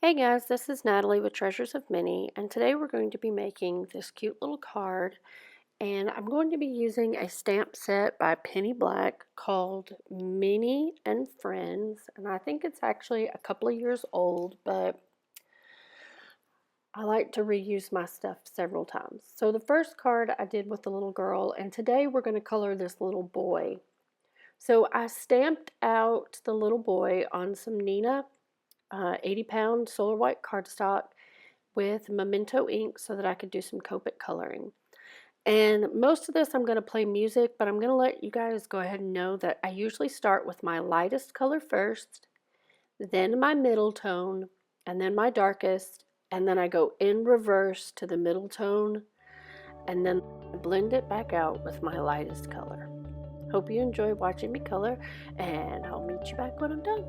Hey guys, this is Natalie with Treasures of Minnie, and today we're going to be making this cute little card, and I'm going to be using a stamp set by Penny Black called Minnie and Friends, and I think it's actually a couple of years old, but I like to reuse my stuff several times. So the first card I did with the little girl, and today we're going to color this little boy. So I stamped out the little boy on some Nina 80-pound solar white cardstock with Memento ink so that I could do some Copic coloring. And most of this I'm going to play music, but I'm going to let you guys go ahead and know that I usually start with my lightest color first, then my middle tone, and then my darkest, and then I go in reverse to the middle tone, and then blend it back out with my lightest color. Hope you enjoy watching me color, and I'll meet you back when I'm done.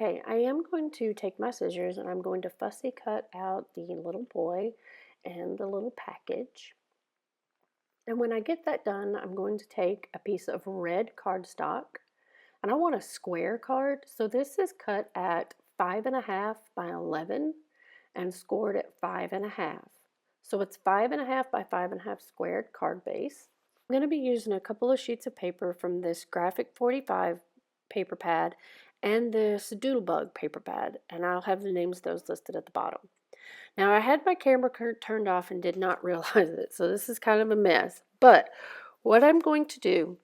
Okay, I am going to take my scissors and I'm going to fussy cut out the little boy and the little package. And when I get that done, I'm going to take a piece of red cardstock, and I want a square card. So this is cut at 5.5 by 11 and scored at 5.5. So it's 5.5 by 5.5 squared card base. I'm going to be using a couple of sheets of paper from this Graphic 45 paper pad and this Doodlebug paper pad, and I'll have the names of those listed at the bottom. Now, I had my camera turned off and did not realize it, so this is kind of a mess. But what I'm going to do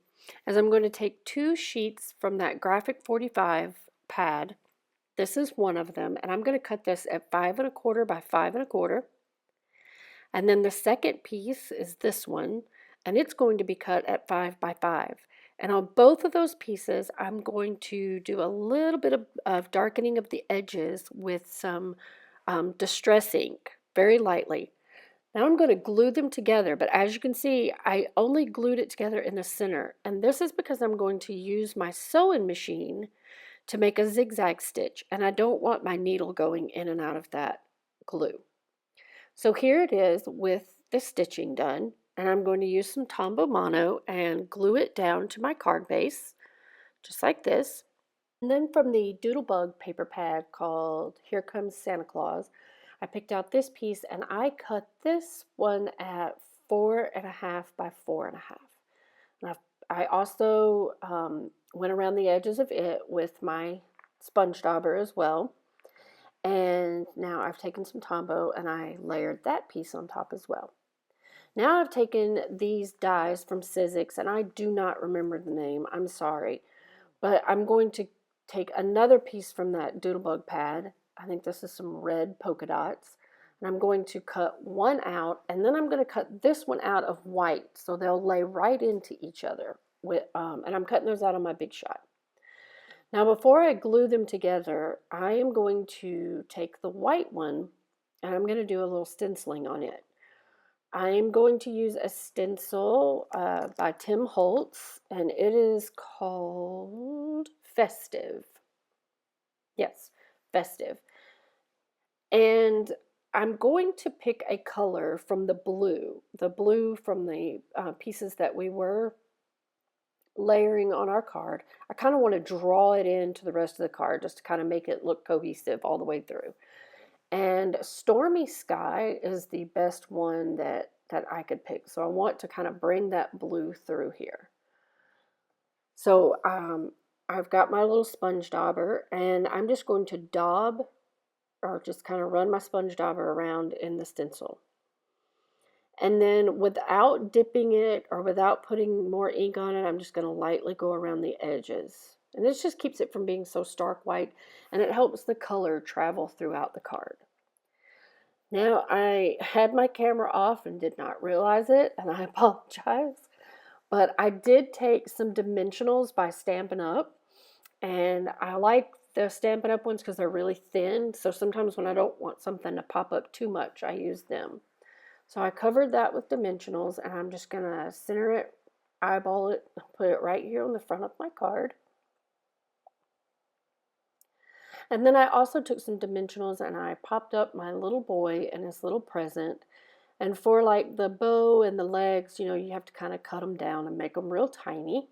is I'm going to take 2 sheets from that Graphic 45 pad. This is one of them, and I'm going to cut this at 5 1/4 by 5 1/4. And then the second piece is this one, and it's going to be cut at 5 by 5. And on both of those pieces, I'm going to do a little bit of darkening of the edges with some distress ink, very lightly. Now I'm going to glue them together, but as you can see, I only glued it together in the center. And this is because I'm going to use my sewing machine to make a zigzag stitch, and I don't want my needle going in and out of that glue. So here it is with the stitching done, and I'm going to use some Tombow Mono and glue it down to my card base, just like this. And then from the Doodlebug paper pad called Here Comes Santa Claus, I picked out this piece and I cut this one at 4 1/2 by 4 1/2. And I also went around the edges of it with my sponge dauber as well. And now I've taken some Tombow and I layered that piece on top as well. Now I've taken these dies from Sizzix, and I do not remember the name, I'm sorry. But I'm going to take another piece from that Doodlebug pad. I think this is some red polka dots. And I'm going to cut one out, and then I'm going to cut this one out of white, so they'll lay right into each other. And I'm cutting those out on my Big Shot. Now before I glue them together, I am going to take the white one, and I'm going to do a little stenciling on it. I am going to use a stencil by Tim Holtz, and it is called Festive. Yes, Festive. And I'm going to pick a color from the blue from the pieces that we were layering on our card. I kind of want to draw it into the rest of the card just to kind of make it look cohesive all the way through. And Stormy Sky is the best one that I could pick. So I want to kind of bring that blue through here. So I've got my little sponge dauber, and I'm just going to daub, or just kind of run my sponge dauber around in the stencil. And then without dipping it or without putting more ink on it, I'm just going to lightly go around the edges. And this just keeps it from being so stark white, and it helps the color travel throughout the card. Now, I had my camera off and did not realize it, and I apologize. But I did take some dimensionals by Stampin' Up, and I like the Stampin' Up ones because they're really thin. So sometimes when I don't want something to pop up too much, I use them. So I covered that with dimensionals, and I'm just going to center it, eyeball it, put it right here on the front of my card. And then I also took some dimensionals and I popped up my little boy and his little present. And for like the bow and the legs, you know, you have to kind of cut them down and make them real tiny.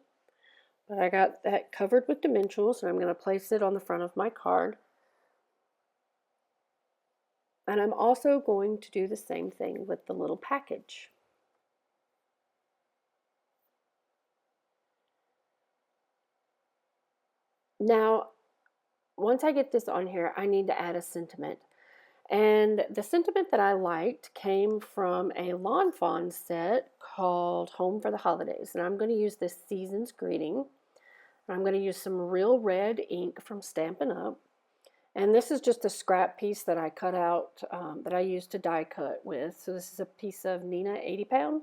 But I got that covered with dimensionals, and I'm going to place it on the front of my card. And I'm also going to do the same thing with the little package. Now, once I get this on here, I need to add a sentiment. And the sentiment that I liked came from a Lawn Fawn set called Home for the Holidays. And I'm going to use this Season's Greeting. I'm going to use some real red ink from Stampin' Up. And this is just a scrap piece that I cut out that I used to die cut with. So this is a piece of Neenah 80 pound.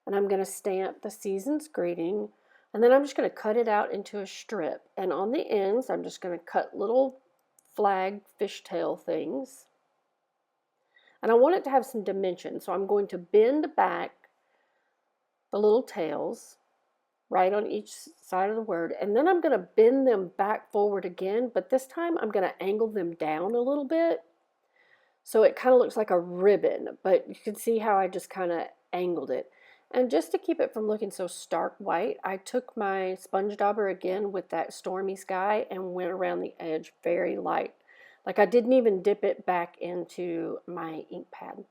And I'm going to stamp the Season's Greeting. And then I'm just going to cut it out into a strip. And on the ends, I'm just going to cut little flag fishtail things. And I want it to have some dimension. So I'm going to bend back the little tails right on each side of the word. And then I'm going to bend them back forward again. But this time I'm going to angle them down a little bit. So it kind of looks like a ribbon. But you can see how I just kind of angled it. And just to keep it from looking so stark white, I took my sponge dauber again with that Stormy Sky and went around the edge very light. Like I didn't even dip it back into my ink pad.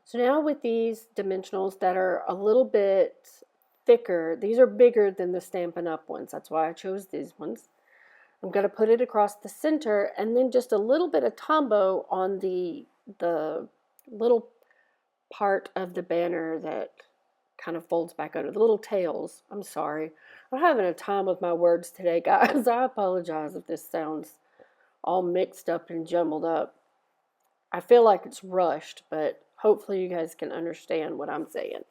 So now with these dimensionals that are a little bit thicker, these are bigger than the Stampin' Up ones. That's why I chose these ones. I'm going to put it across the center, and then just a little bit of Tombow on the little part of the banner that kind of folds back under. The little tails. I'm sorry. I'm having a time with my words today, guys. I apologize if this sounds all mixed up and jumbled up. I feel like it's rushed, but hopefully you guys can understand what I'm saying.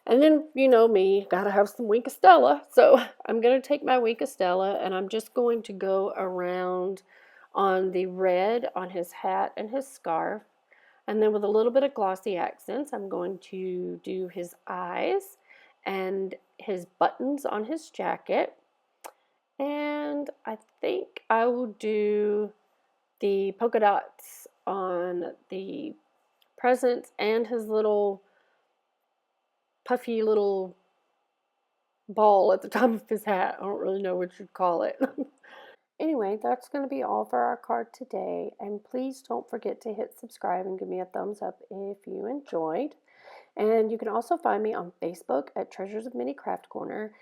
And then, you know me, gotta have some Wink of Stella. So I'm gonna take my Wink of Stella and I'm just going to go around on the red on his hat and his scarf. And then with a little bit of glossy accents, I'm going to do his eyes and his buttons on his jacket. And I think I will do the polka dots on the presents and his little puffy little ball at the top of his hat. I don't really know what you'd call it. Anyway, that's going to be all for our card today. And please don't forget to hit subscribe and give me a thumbs up if you enjoyed. And you can also find me on Facebook at Treasures of Mini Craft Corner.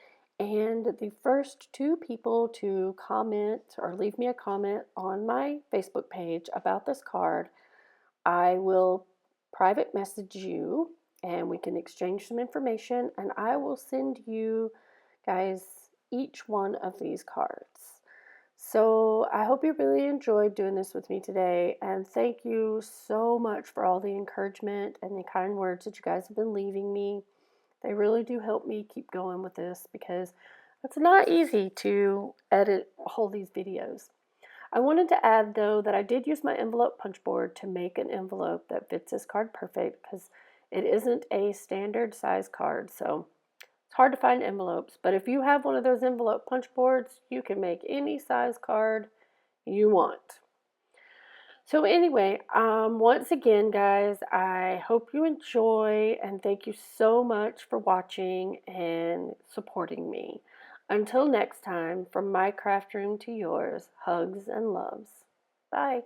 And the first two people to comment or leave me a comment on my Facebook page about this card, I will private message you and we can exchange some information, and I will send you guys each one of these cards. So I hope you really enjoyed doing this with me today, and thank you so much for all the encouragement and the kind words that you guys have been leaving me. They really do help me keep going with this because it's not easy to edit all these videos. I wanted to add though that I did use my envelope punch board to make an envelope that fits this card perfect because it isn't a standard size card, so it's hard to find envelopes. But if you have one of those envelope punch boards, you can make any size card you want. So anyway, once again, guys, I hope you enjoy and thank you so much for watching and supporting me. Until next time, from my craft room to yours, hugs and loves. Bye.